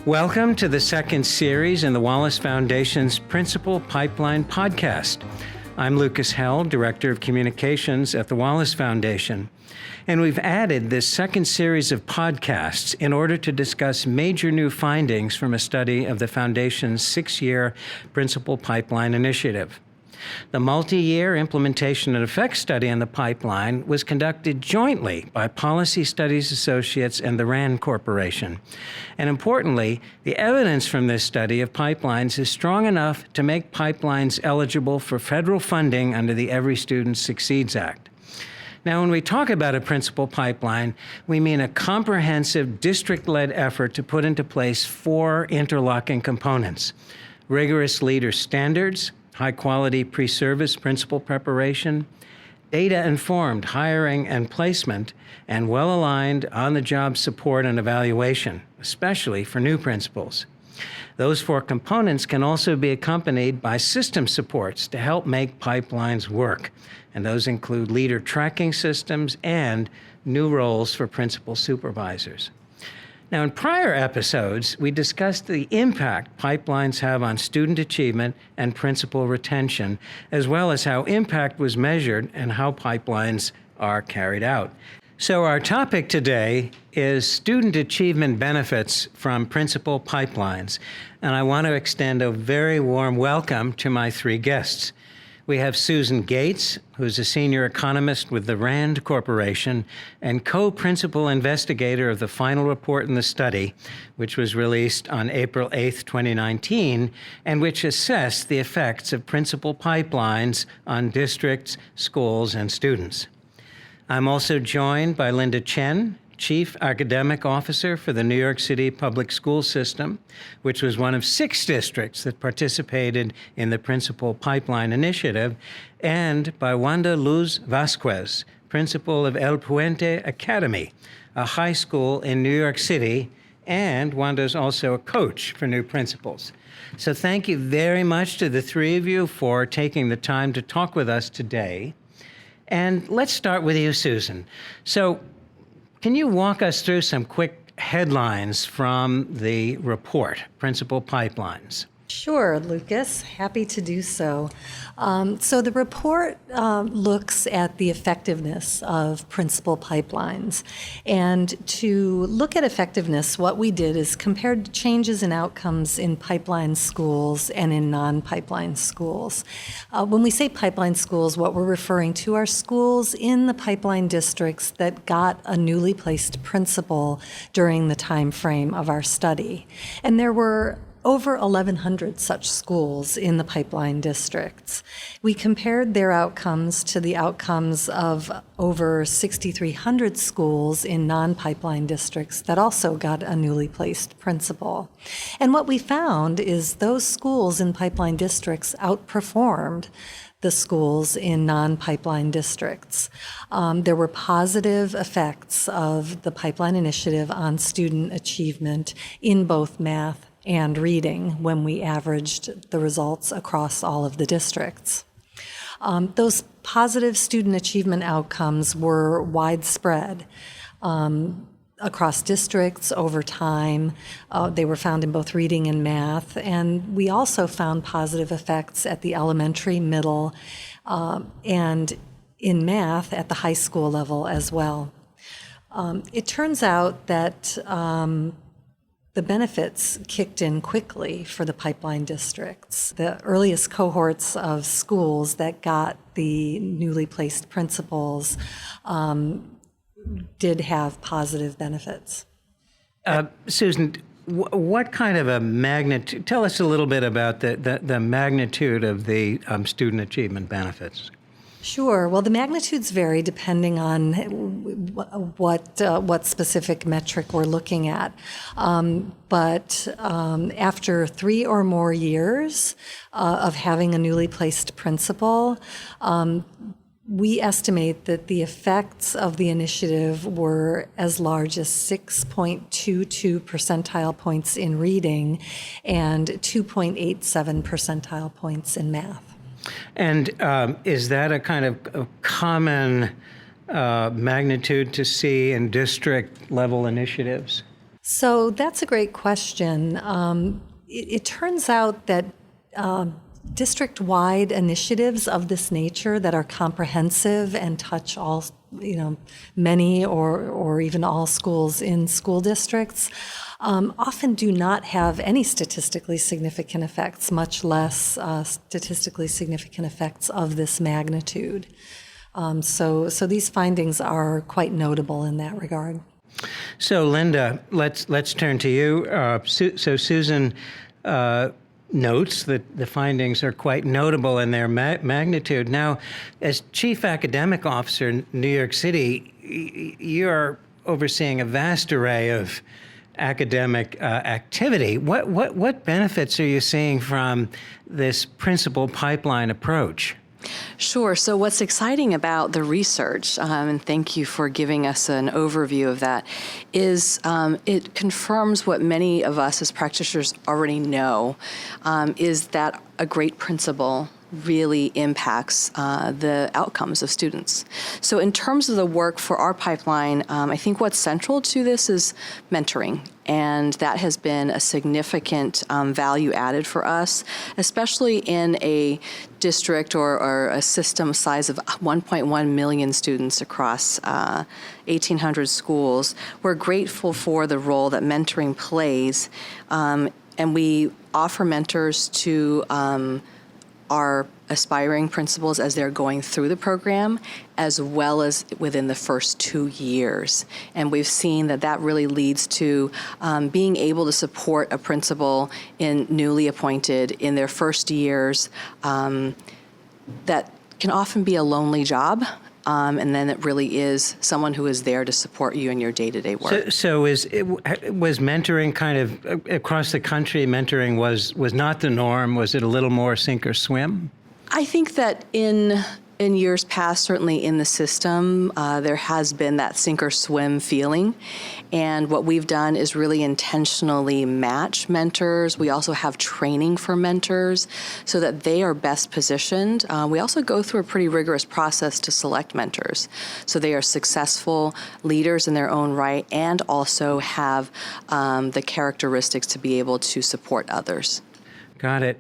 Welcome to the second series in the Wallace Foundation's Principal Pipeline podcast. I'm Lucas Held, Director of Communications at the Wallace Foundation, and we've added this second series of podcasts in order to discuss major new findings from a study of the Foundation's 6-year Principal Pipeline Initiative. The multi-year implementation and effects study on the pipeline was conducted jointly by Policy Studies Associates and the RAND Corporation. And importantly, the evidence from this study of pipelines is strong enough to make pipelines eligible for federal funding under the Every Student Succeeds Act. Now, when we talk about a principal pipeline, we mean a comprehensive district-led effort to put into place 4 interlocking components: rigorous leader standards, high-quality pre-service principal preparation, data-informed hiring and placement, and well-aligned on-the-job support and evaluation, especially for new principals. Those 4 components can also be accompanied by system supports to help make pipelines work, and those include leader tracking systems and new roles for principal supervisors. Now, in prior episodes, we discussed the impact pipelines have on student achievement and principal retention, as well as how impact was measured and how pipelines are carried out. So our topic today is student achievement benefits from principal pipelines, and I want to extend a very warm welcome to my 3 guests. We have Susan Gates, who's a senior economist with the RAND Corporation and co-principal investigator of the final report in the study, which was released on April 8, 2019, and which assessed the effects of principal pipelines on districts, schools, and students. I'm also joined by Linda Chen, Chief Academic Officer for the New York City Public School System, which was one of 6 districts that participated in the Principal Pipeline Initiative, and by Wanda Luz Vazquez, Principal of El Puente Academy, a high school in New York City, and Wanda is also a coach for new principals. So thank you very much to the 3 of you for taking the time to talk with us today. And let's start with you, Susan. So, can you walk us through some quick headlines from the report, Principal Pipelines? Sure, Lucas. Happy to do so. So the report looks at the effectiveness of principal pipelines. And to look at effectiveness, what we did is compared changes in outcomes in pipeline schools and in non-pipeline schools. When we say pipeline schools, what we're referring to are schools in the pipeline districts that got a newly placed principal during the time frame of our study. And there were over 1,100 such schools in the pipeline districts. We compared their outcomes to the outcomes of over 6,300 schools in non-pipeline districts that also got a newly placed principal. And what we found is those schools in pipeline districts outperformed the schools in non-pipeline districts. There were positive effects of the pipeline initiative on student achievement in both math and reading when we averaged the results across all of the districts. Those positive student achievement outcomes were widespread across districts over time. They were found in both reading and math, and we also found positive effects at the elementary, middle, and in math at the high school level as well. It turns out that the benefits kicked in quickly for the pipeline districts. The earliest cohorts of schools that got the newly placed principals did have positive benefits. Susan, what kind of a magnitude, tell us a little bit about the magnitude of the student achievement benefits. Sure. Well, the magnitudes vary depending on what specific metric we're looking at. But after 3 or more years of having a newly placed principal, we estimate that the effects of the initiative were as large as 6.22 percentile points in reading and 2.87 percentile points in math. And is that a kind of a common magnitude to see in district-level initiatives? So that's a great question. It turns out that district-wide initiatives of this nature that are comprehensive and touch all, many or even all schools in school districts often do not have any statistically significant effects, much less statistically significant effects of this magnitude. So these findings are quite notable in that regard. So, Linda, let's turn to you. So Susan notes that the findings are quite notable in their magnitude. Now, as Chief Academic Officer in New York City, you're overseeing a vast array of academic activity. What benefits are you seeing from this principal pipeline approach? Sure. So what's exciting about the research, and thank you for giving us an overview of that, is it confirms what many of us as practitioners already know, is that a great principle really impacts the outcomes of students. So in terms of the work for our pipeline, I think what's central to this is mentoring. And that has been a significant value added for us, especially in a district or a system size of 1.1 million students across 1,800 schools. We're grateful for the role that mentoring plays, and we offer mentors to our aspiring principals as they're going through the program, as well as within the first 2 years. And we've seen that really leads to being able to support a principal in newly appointed in their first years. That can often be a lonely job. And then it really is someone who is there to support you in your day-to-day work. So was mentoring kind of across the country? Mentoring was not the norm. Was it a little more sink or swim? I think that in years past, certainly in the system, there has been that sink or swim feeling. And what we've done is really intentionally match mentors. We also have training for mentors so that they are best positioned. We also go through a pretty rigorous process to select mentors. So they are successful leaders in their own right and also have the characteristics to be able to support others. Got it.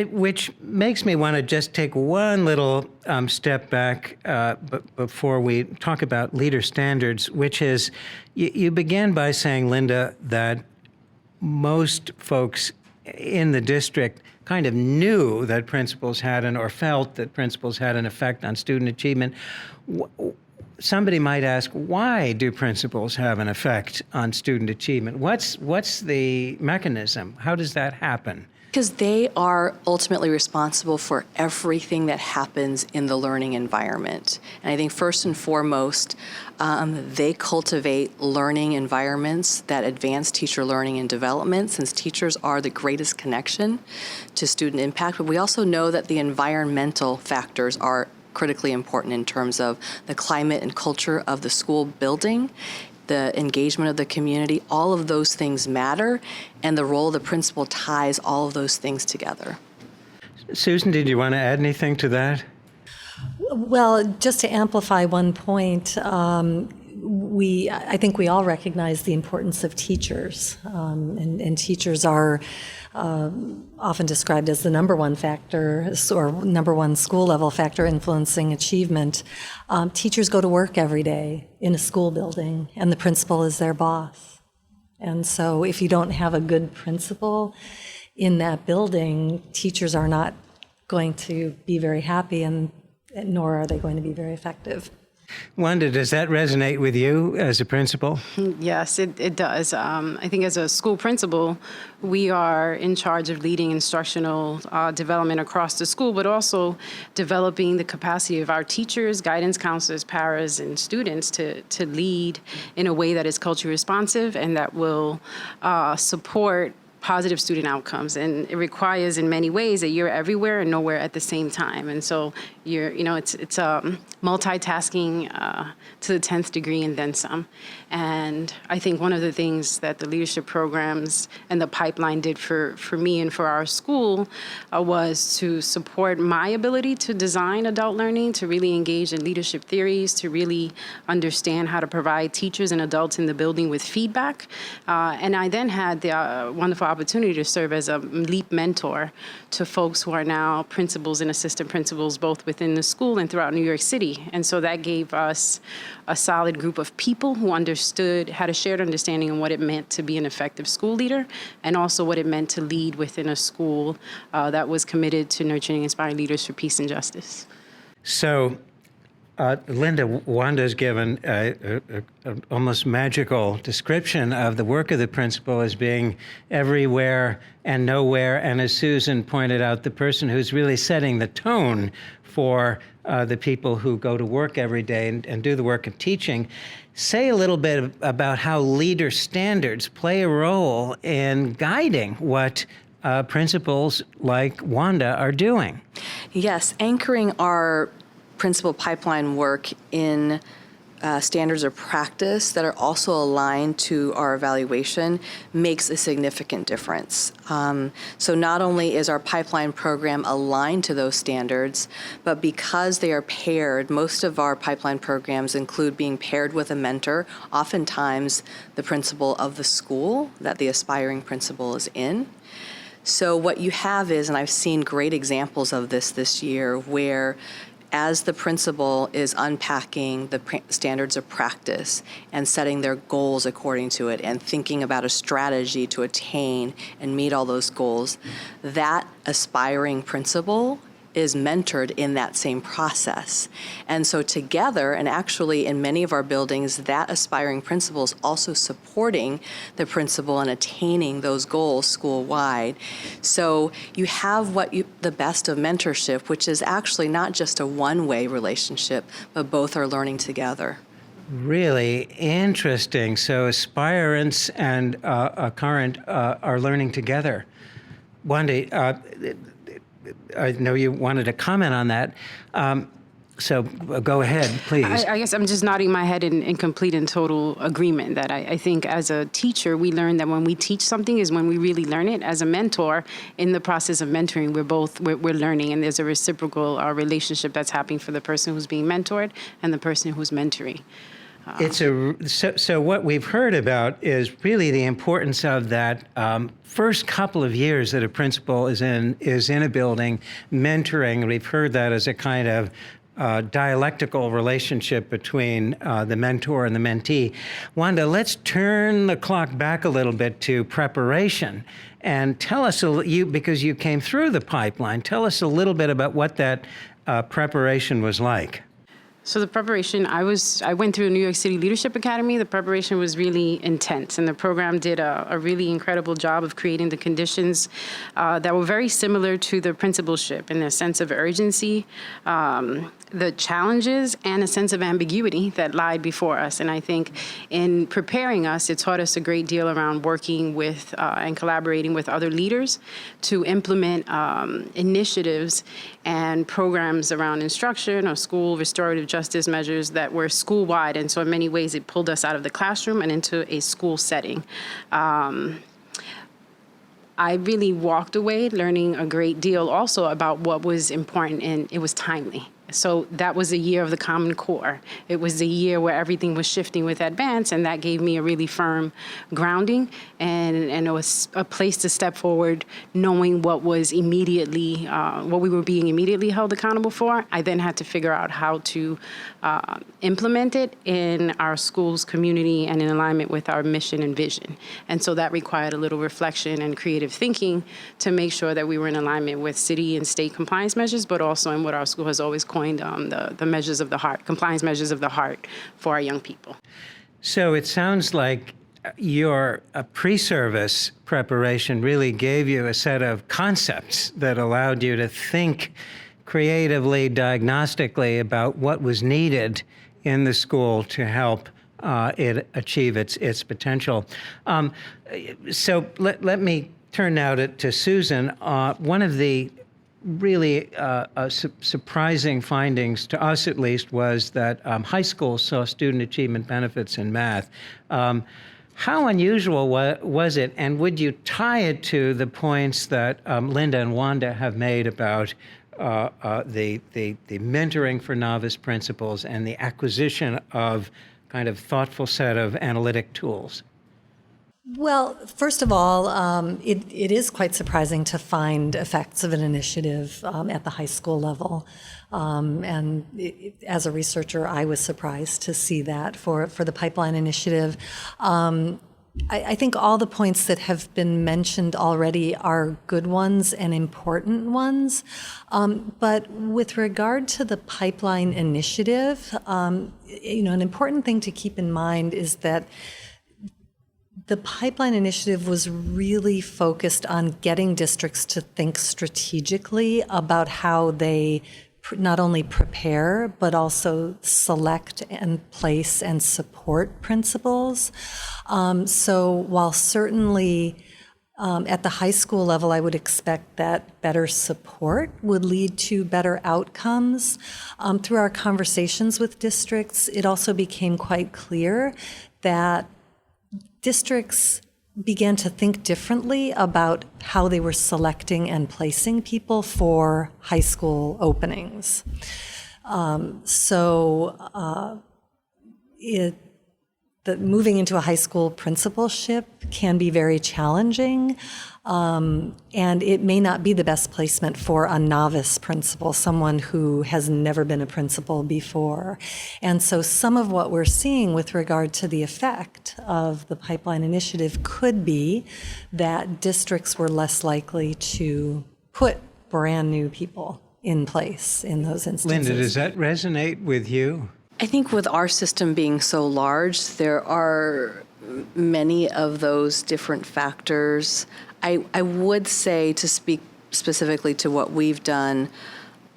Which makes me want to just take one little step back before we talk about leader standards, which is you began by saying, Linda, that most folks in the district kind of knew that principals had or felt that principals had an effect on student achievement. Somebody might ask, why do principals have an effect on student achievement? What's the mechanism? How does that happen? Because they are ultimately responsible for everything that happens in the learning environment. And I think first and foremost, they cultivate learning environments that advance teacher learning and development, since teachers are the greatest connection to student impact. But we also know that the environmental factors are critically important in terms of the climate and culture of the school building, the engagement of the community. All of those things matter, and the role of the principal ties all of those things together. Susan, did you want to add anything to that? Well, just to amplify one point, I think we all recognize the importance of teachers, and teachers are often described as the number one factor or number one school level factor influencing achievement. Teachers go to work every day in a school building, and the principal is their boss. And so if you don't have a good principal in that building, teachers are not going to be very happy, and nor are they going to be very effective. Wanda, does that resonate with you as a principal? Yes, it does. I think as a school principal, we are in charge of leading instructional development across the school, but also developing the capacity of our teachers, guidance counselors, paras, and students to lead in a way that is culturally responsive and that will support positive student outcomes. And it requires in many ways that you're everywhere and nowhere at the same time. And so it's multitasking to the 10th degree and then some. And I think one of the things that the leadership programs and the pipeline did for me and for our school was to support my ability to design adult learning, to really engage in leadership theories, to really understand how to provide teachers and adults in the building with feedback. And I then had the wonderful opportunity to serve as a LEAP mentor to folks who are now principals and assistant principals, both within the school and throughout New York City. And so that gave us a solid group of people who had a shared understanding of what it meant to be an effective school leader, and also what it meant to lead within a school that was committed to nurturing and inspiring leaders for peace and justice. So, Linda, Wanda's given an almost magical description of the work of the principal as being everywhere and nowhere, and as Susan pointed out, the person who's really setting the tone for the people who go to work every day and do the work of teaching. Say a little bit about how leader standards play a role in guiding what principals like Wanda are doing. Yes, anchoring our principal pipeline work in standards of practice that are also aligned to our evaluation makes a significant difference. So not only is our pipeline program aligned to those standards, but because they are paired, most of our pipeline programs include being paired with a mentor, oftentimes the principal of the school that the aspiring principal is in. So what you have is, and I've seen great examples of this year, where as the principal is unpacking the standards of practice and setting their goals according to it and thinking about a strategy to attain and meet all those goals, that aspiring principal is mentored in that same process. And so together, and actually in many of our buildings, that aspiring principal is also supporting the principal in attaining those goals school-wide. So you have the best of mentorship, which is actually not just a one-way relationship, but both are learning together. Really interesting. So aspirants and current are learning together. Wanda, I know you wanted to comment on that. So go ahead, please. I guess I'm just nodding my head in complete and total agreement that I think as a teacher, we learn that when we teach something is when we really learn it. As a mentor, in the process of mentoring, we're learning, and there's a reciprocal relationship that's happening for the person who's being mentored and the person who's mentoring. So what we've heard about is really the importance of that first couple of years that a principal is in a building mentoring. We've heard that as a kind of dialectical relationship between the mentor and the mentee. Wanda, let's turn the clock back a little bit to preparation and tell us, because you came through the pipeline, tell us a little bit about what that preparation was like. So the preparation, I went through a New York City Leadership Academy. The preparation was really intense, and the program did a really incredible job of creating the conditions that were very similar to the principalship in their sense of urgency, the challenges, and a sense of ambiguity that lied before us. And I think in preparing us, it taught us a great deal around working with and collaborating with other leaders to implement initiatives and programs around instruction or school restorative justice measures that were school-wide. And so in many ways, it pulled us out of the classroom and into a school setting. I really walked away learning a great deal also about what was important, and it was timely. So that was the year of the Common Core. It was the year where everything was shifting with advance, and that gave me a really firm grounding, and it was a place to step forward knowing what was immediately, what we were being immediately held accountable for. I then had to figure out how to implement it in our school's community and in alignment with our mission and vision. And so that required a little reflection and creative thinking to make sure that we were in alignment with city and state compliance measures, but also in what our school has always coined the measures of the heart, compliance measures of the heart for our young people. So it sounds like your pre-service preparation really gave you a set of concepts that allowed you to think creatively, diagnostically about what was needed in the school to help it achieve its potential. So let me turn now to Susan. One of the really surprising findings, to us at least, was that high schools saw student achievement benefits in math. How unusual was it, and would you tie it to the points that Linda and Wanda have made about the mentoring for novice principals and the acquisition of kind of thoughtful set of analytic tools? Well, first of all, it is quite surprising to find effects of an initiative at the high school level. As a researcher, I was surprised to see that for the pipeline initiative. I think all the points that have been mentioned already are good ones and important ones. But with regard to the pipeline initiative, an important thing to keep in mind is that the pipeline initiative was really focused on getting districts to think strategically about how they not only prepare, but also select and place and support principals. So while certainly at the high school level, I would expect that better support would lead to better outcomes. Through our conversations with districts, it also became quite clear that districts began to think differently about how they were selecting and placing people for high school openings. Moving into a high school principalship can be very challenging, and it may not be the best placement for a novice principal, someone who has never been a principal before. And so some of what we're seeing with regard to the effect of the pipeline initiative could be that districts were less likely to put brand new people in place in those instances. Linda, does that resonate with you? I think with our system being so large, there are many of those different factors. I would say, to speak specifically to what we've done,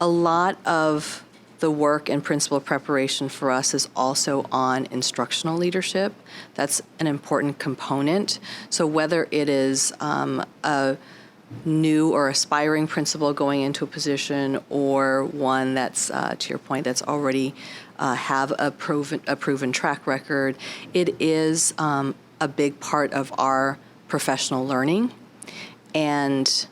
a lot of the work and principal preparation for us is also on instructional leadership. That's an important component. So whether it is a new or aspiring principal going into a position, or one that's, to your point, that's already have a proven track record, it is a big part of our professional learning. And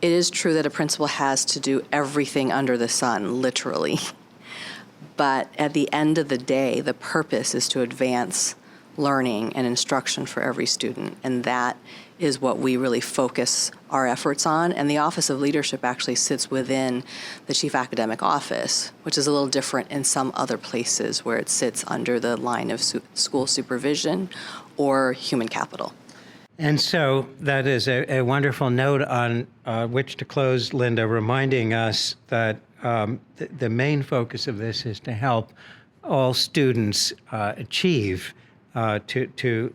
it is true that a principal has to do everything under the sun, literally. But at the end of the day, the purpose is to advance learning and instruction for every student. And that is what we really focus our efforts on. And the Office of Leadership actually sits within the Chief Academic Office, which is a little different in some other places where it sits under the line of school supervision or human capital. And so that is a wonderful note on which to close, Linda, reminding us that the main focus of this is to help all students achieve to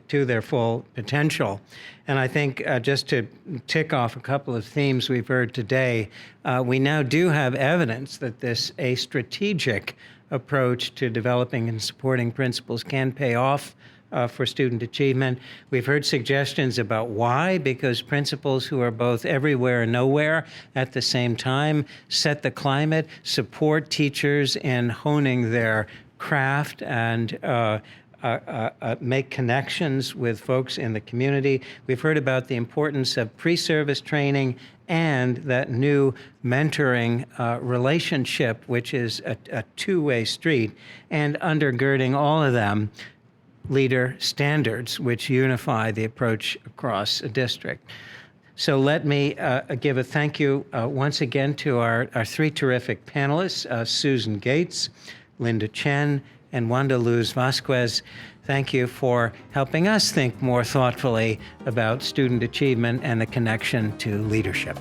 their full potential. And I think just to tick off a couple of themes we've heard today, we now do have evidence that a strategic approach to developing and supporting principals can pay off for student achievement. We've heard suggestions about why, because principals who are both everywhere and nowhere at the same time set the climate, support teachers in honing their craft, and make connections with folks in the community. We've heard about the importance of pre-service training and that new mentoring relationship, which is a two-way street, and undergirding all of them, leader standards, which unify the approach across a district. So let me give a thank you once again to our three terrific panelists, Susan Gates, Linda Chen, and Wanda Luz Vazquez. Thank you for helping us think more thoughtfully about student achievement and the connection to leadership.